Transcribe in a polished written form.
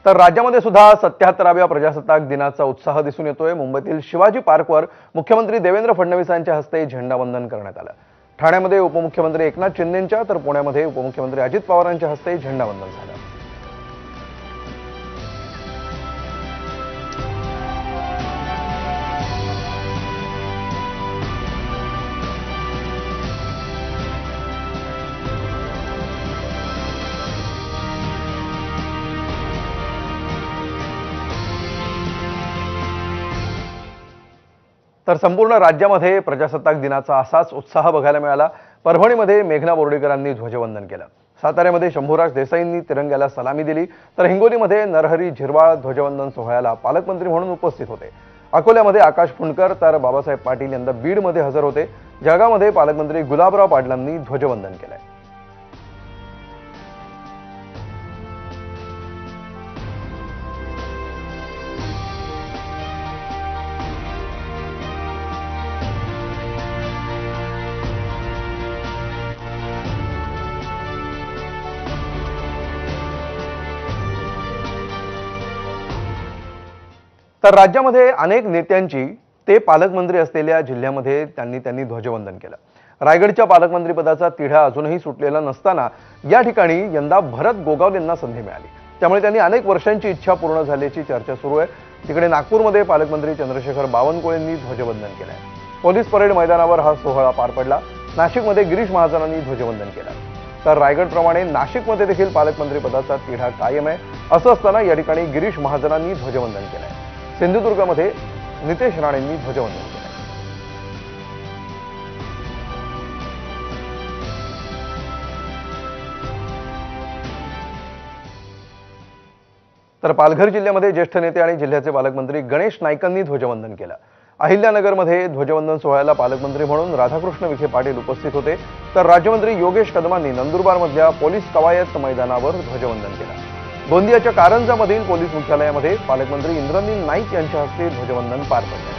तर राज्यामध्ये सुद्धा 77व्या प्रजासत्ताक दिनाचा उत्साह दिसून येतोय। मुंबईतील शिवाजी पार्कवर मुख्यमंत्री देवेंद्र फडणवीस यांच्या हस्ते झेंडावंदन करण्यात आलं। ठाण्यामध्ये उपमुख्यमंत्री एकनाथ शिंदेंच्या तर पुण्यामध्ये उपमुख्यमंत्री अजित पवारांच्या हस्ते झेंडावंदन झालं। तर संपूर्ण राज्यामध्ये प्रजासत्ताक दिनाचा असाच उत्साह बघायला मिळाला। परभणीमध्ये मेघना बोर्डीकरांनी ध्वजवंदन केलं। साताऱ्यामध्ये शंभूराज देसाईंनी तिरंग्याला सलामी दिली, तर हिंगोलीमध्ये नरहरी झिरवाळ ध्वजवंदन सोहळ्याला पालकमंत्री म्हणून उपस्थित होते। अकोल्यामध्ये आकाश फुंडकर तर बाबासाहेब पाटील यंदा बीडमध्ये हजर होते। जळगावमध्ये पालकमंत्री गुलाबराव पाटलांनी ध्वजवंदन केलंय। तर राज्यामध्ये अनेक नेत्यांची ते पालकमंत्री असलेल्या जिल्ह्यामध्ये त्यांनी ध्वजवंदन केलं। रायगडच्या पालकमंत्री पदाचा तिढा अजूनही सुटलेला नसताना या ठिकाणी यंदा भरत गोगावलेंना संधी मिळाली, त्यामुळे त्यांनी अनेक वर्षांची इच्छा पूर्ण झाल्याची चर्चा सुरू आहे। तिकडे नागपूरमध्ये पालकमंत्री चंद्रशेखर बावनकुळेंनी ध्वजवंदन केलंय। पोलीस परेड मैदानावर हा सोहळा पार पडला। नाशिकमध्ये गिरीश महाजनांनी ध्वजवंदन केलं। तर रायगडप्रमाणे नाशिकमध्ये देखील पालकमंत्री पदाचा तिढा कायम आहे। असं असताना या ठिकाणी गिरीश महाजनांनी ध्वजवंदन केलंय। सिंधुदुर्गमध्ये नितेश राणेंनी ध्वजवंदन केलं। तर पालघर जिल्ह्यामध्ये ज्येष्ठ नेते आणि जिल्ह्याचे पालकमंत्री गणेश नाईकांनी ध्वजवंदन केलं। अहिल्यानगरमध्ये ध्वजवंदन सोहळ्याला पालकमंत्री म्हणून राधाकृष्ण विखे पाटील उपस्थित होते, तर राज्यमंत्री योगेश कदमांनी नंदुरबारमधल्या पोलीस कवायत मैदानावर ध्वजवंदन केलं। गोंदियाच्या कारंजामधील पोलीस मुख्यालयामध्ये पालकमंत्री इंद्रनील नाईक यांच्या हस्ते ध्वजवंदन पार पडले।